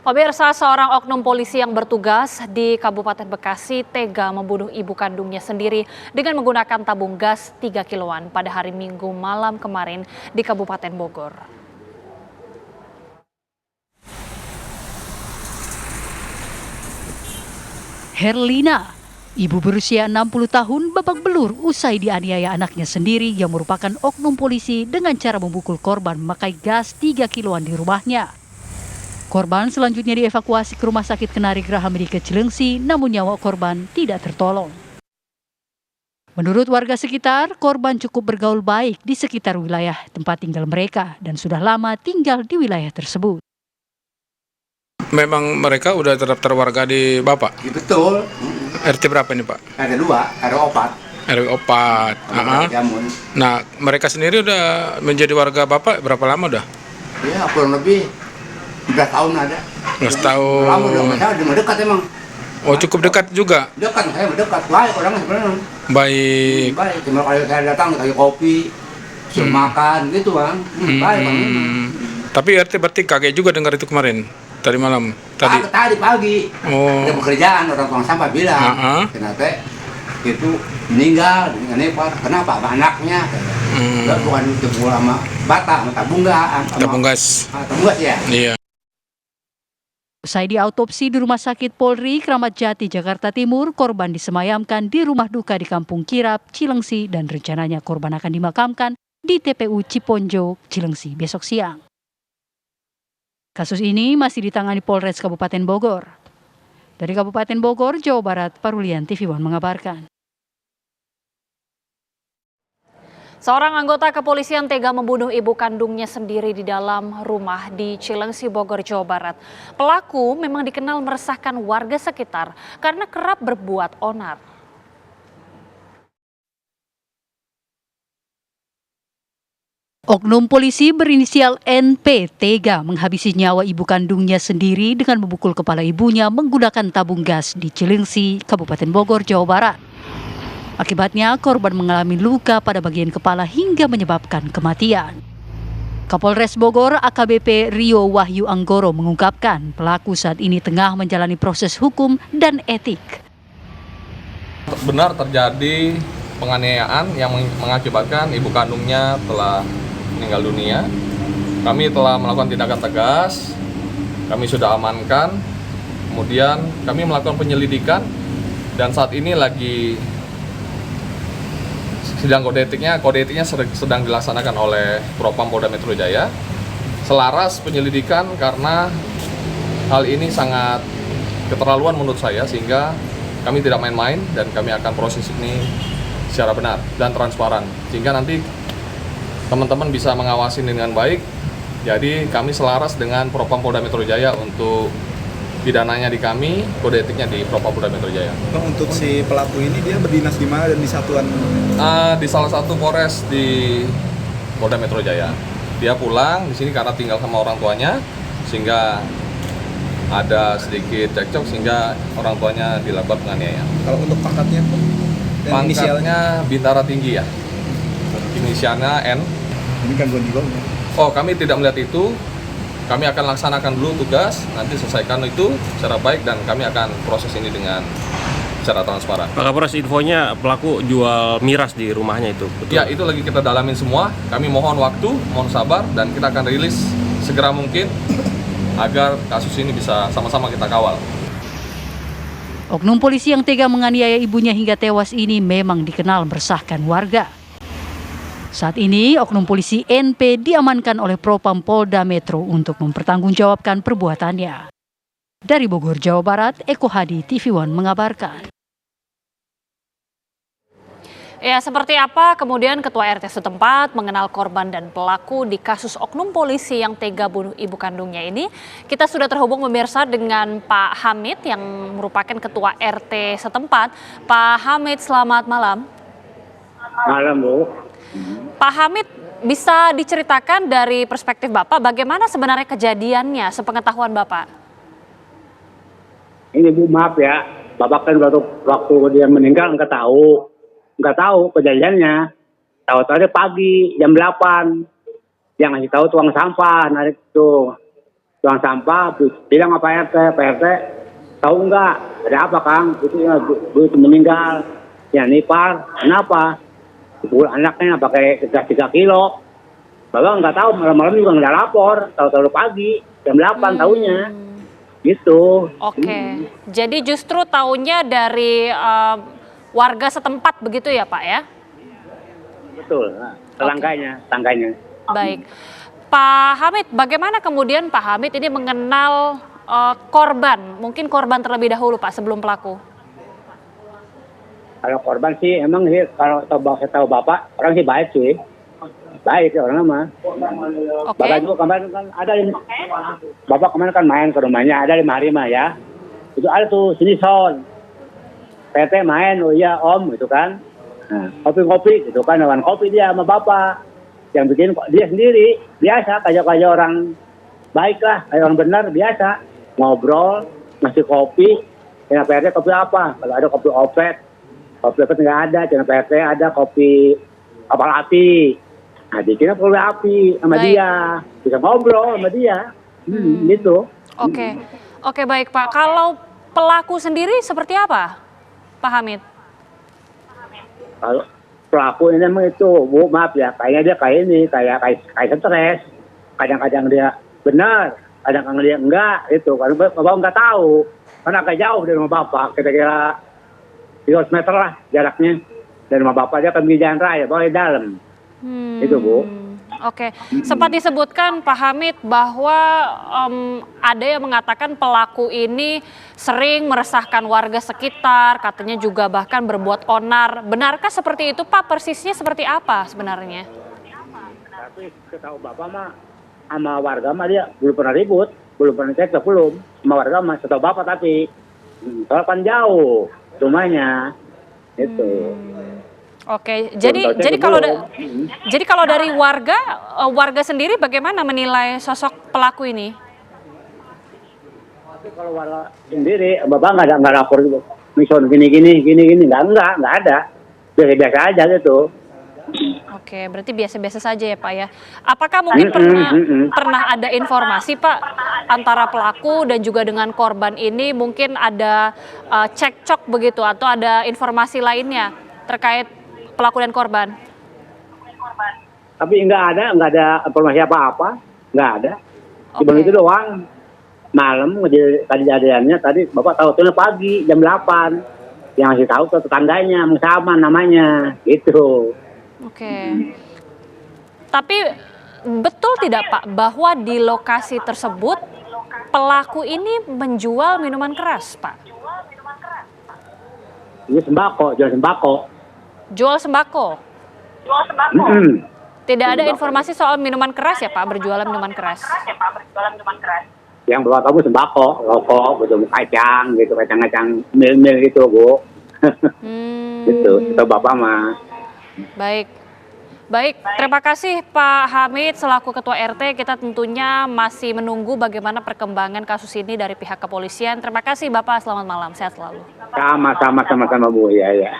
Pemirsa, seorang oknum polisi yang bertugas di Kabupaten Bekasi tega membunuh ibu kandungnya sendiri dengan menggunakan tabung gas 3 kiloan pada hari Minggu malam kemarin di Kabupaten Bogor. Herlina, ibu berusia 60 tahun babak belur usai dianiaya anaknya sendiri yang merupakan oknum polisi dengan cara memukul korban memakai gas 3 kiloan di rumahnya. Korban selanjutnya dievakuasi ke Rumah Sakit Kenari Geraha Medika Cilengsi, namun nyawa korban tidak tertolong. Menurut warga sekitar, korban cukup bergaul baik di sekitar wilayah tempat tinggal mereka dan sudah lama tinggal di wilayah tersebut. Memang mereka udah terdaftar warga di Bapak? Betul. RT berapa nih Pak? Ada 2, ada 4. RW 4. Nah, mereka sendiri udah menjadi warga Bapak berapa lama udah? Ya, kurang lebih 11 tahun ada. 11 tahun. Lama udah, saya dekat emang. Oh, cukup dekat juga? Dekat, saya dekat. Baik orangnya sebenarnya. Baik. Baik, cuma kalau saya datang kasih kopi, suruh makan gitu Bang. Baik Bang. Tapi RT berarti kaget juga dengar itu kemarin? Tadi malam? Tadi pagi. Oh. Ada pekerjaan, orang tukang sampah bilang. Ternyata itu meninggal dengan nepar. Kenapa? Sama anaknya. Bukan jebol sama bata, sama tabung gas. Tabung gas. Tabung gas ya? Iya. Usai diautopsi di Rumah Sakit Polri Kramat Jati, Jakarta Timur, korban disemayamkan di rumah duka di Kampung Kirap, Cilengsi, dan rencananya korban akan dimakamkan di TPU Ciponjo, Cilengsi besok siang. Kasus ini masih ditangani Polres Kabupaten Bogor. Dari Kabupaten Bogor, Jawa Barat, Parulian TV One mengabarkan. Seorang anggota kepolisian tega membunuh ibu kandungnya sendiri di dalam rumah di Cilengsi, Bogor, Jawa Barat. Pelaku memang dikenal meresahkan warga sekitar karena kerap berbuat onar. Oknum polisi berinisial NP tega menghabisi nyawa ibu kandungnya sendiri dengan memukul kepala ibunya menggunakan tabung gas di Cilengsi, Kabupaten Bogor, Jawa Barat. Akibatnya korban mengalami luka pada bagian kepala hingga menyebabkan kematian. Kapolres Bogor AKBP Rio Wahyu Anggoro mengungkapkan pelaku saat ini tengah menjalani proses hukum dan etik. Benar terjadi penganiayaan yang mengakibatkan ibu kandungnya telah meninggal dunia. Kami telah melakukan tindakan tegas, kami sudah amankan, kemudian kami melakukan penyelidikan dan saat ini lagi sidang kode etiknya sedang dilaksanakan oleh Propam Polda Metro Jaya. Selaras penyelidikan karena hal ini sangat keterlaluan menurut saya sehingga kami tidak main-main dan kami akan proses ini secara benar dan transparan sehingga nanti teman-teman bisa mengawasi dengan baik. Jadi kami selaras dengan Propam Polda Metro Jaya untuk pidananya di kami, kode etiknya di Propam Polda Metro Jaya. Bang, untuk si pelaku ini dia berdinas di mana dan di satuan? Di salah satu Polres di Polda Metro Jaya. Dia pulang di sini karena tinggal sama orang tuanya, sehingga ada sedikit cekcok sehingga orang tuanya dilakukan penganiayaan. Kalau untuk pangkatnya pun? Pangkatnya Bintara Tinggi ya. Inisialnya N. Ini gangguan jiwa? Oh, kami tidak melihat itu. Kami akan laksanakan dulu tugas, nanti selesaikan itu secara baik dan kami akan proses ini dengan secara transparan. Pak Kapolres, infonya pelaku jual miras di rumahnya itu, betul? Ya, itu lagi kita dalamin semua. Kami mohon waktu, mohon sabar, dan kita akan rilis segera mungkin agar kasus ini bisa sama-sama kita kawal. Oknum polisi yang tega menganiaya ibunya hingga tewas ini memang dikenal meresahkan warga. Saat ini, oknum polisi NP diamankan oleh Propam Polda Metro untuk mempertanggungjawabkan perbuatannya. Dari Bogor, Jawa Barat, Eko Hadi, TV One mengabarkan. Ya, seperti apa kemudian Ketua RT setempat mengenal korban dan pelaku di kasus oknum polisi yang tega bunuh ibu kandungnya ini? Kita sudah terhubung pemirsa dengan Pak Hamid yang merupakan Ketua RT setempat. Pak Hamid, selamat malam. Malam, Bu. Pak Hamid, bisa diceritakan dari perspektif Bapak bagaimana sebenarnya kejadiannya sepengetahuan Bapak? Ini Bu, maaf ya, Bapak kan waktu dia meninggal nggak tahu kejadiannya. Tahu-tahu pagi jam 8, dia ngasih tahu tukang sampah narik itu. tuang sampah, bilang apa Pak RT, tahu nggak ada apa Kang? Itu ya Bu itu meninggal, ya nipar, kenapa? Dipukul anaknya pakai gas 3 kilo. Bapak nggak tahu, malam-malam juga nggak lapor, tahu-tahu pagi jam 8 tahunya, gitu. Oke, jadi justru taunya dari warga setempat begitu ya Pak ya? Betul, nah, tangganya. Baik, Pak Hamid, bagaimana kemudian Pak Hamid ini mengenal korban? Mungkin korban terlebih dahulu Pak sebelum pelaku. Kalau korban sih emang sih kalau tahu bapak orang sih baik sih. Baik ya orang mah. Oke. Bapak juga kemarin kan ada bapak kemarin kan main ke rumahnya ada 5 hari mah ya. Itu ada tuh sini son. PT main, oh iya om gitu kan. Nah, kopi-kopi gitu kan lawan kopi dia sama bapak. Yang bikin dia sendiri biasa kayak orang baik lah, kayak orang benar biasa ngobrol, ngasih kopi. Cina PT kopi apa? Kalau ada kopi opet nggak ada. Cina PT ada kopi kapal api. Nah, bikinnya kopi api sama Baik. dia, bisa ngobrol sama dia, gitu. Oke baik Pak. Kalau pelaku sendiri seperti apa, Pak Hamid? Kalau pelaku ini emang itu, Bu, maaf ya, kayaknya dia kayak stres. Kadang-kadang dia benar, kadang-kadang dia enggak, itu. Karena bapak nggak tahu, karena agak jauh dari rumah bapak, kira-kira 300 meter lah jaraknya. Dari rumah bapak dia ke jalan raya, bawa di dalam. Itu Bu. Oke, sempat disebutkan Pak Hamid bahwa ada yang mengatakan pelaku ini sering meresahkan warga sekitar, katanya juga bahkan berbuat onar. Benarkah seperti itu Pak? Persisnya seperti apa sebenarnya? Tapi setahu bapak mah sama warga mah dia belum pernah ribut, belum pernah cek, belum sama warga mah setahu bapak tapi soalnya kan jauh rumahnya itu. Oke, jadi kalau dari warga sendiri bagaimana menilai sosok pelaku ini? Tapi kalau warga sendiri, bapak nggak lapor gitu. Mission gini nggak ada. Biasa aja gitu. Oke, berarti biasa-biasa saja ya Pak ya. Apakah mungkin pernah ada informasi Pak antara pelaku dan juga dengan korban ini mungkin ada cekcok begitu atau ada informasi lainnya terkait pelaku dan korban? Tapi nggak ada informasi apa-apa, nggak ada. Cuma Oke. itu doang. Malam kejadiannya tadi bapak tahu tuh pagi jam 8. Yang ngasih tahu ke tetangganya, sama namanya, gitu. Oke. Tapi betul tidak Pak bahwa di lokasi tersebut pelaku ini menjual minuman keras Pak? Ini jual sembako. Jual sembako? Tidak ada informasi soal minuman keras ya Pak, berjualan minuman keras? Yang bawa kamu sembako, rokok, gitu, kacang-kacang mil-mil gitu, Bu. Gitu, itu bapak mah. Baik, terima kasih Pak Hamid selaku Ketua RT. Kita tentunya masih menunggu bagaimana perkembangan kasus ini dari pihak kepolisian. Terima kasih Bapak, selamat malam, sehat selalu. Sama-sama Bu, ya.